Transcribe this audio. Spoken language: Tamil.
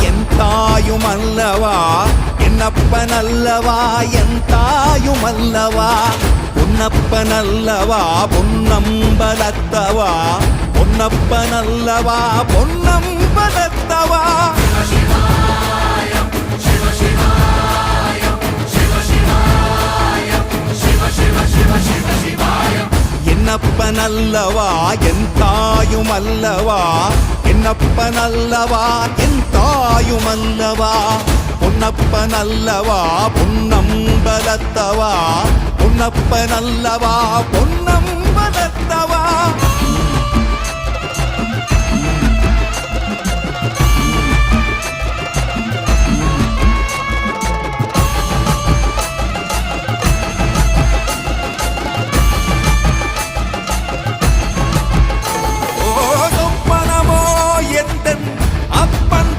என் தாயும் அல்லவா என்னப்பன் அல்லவா என் தாயும் அல்லவா பொன்னப்பன் அல்லவா பொன்னம்பலத்தவா பொன்னப்பன் அல்லவா பொன்னம்பலத்தவா என்னப்பன் அல்லவா என் தாயும் அல்லவா என்னப்பன் அல்லவா என் தாயும் அல்லவா பொன்னப்பன் அல்லவா பொன்னம்பலத்தவா பொன்னப்பன் அல்லவா பொன்னம்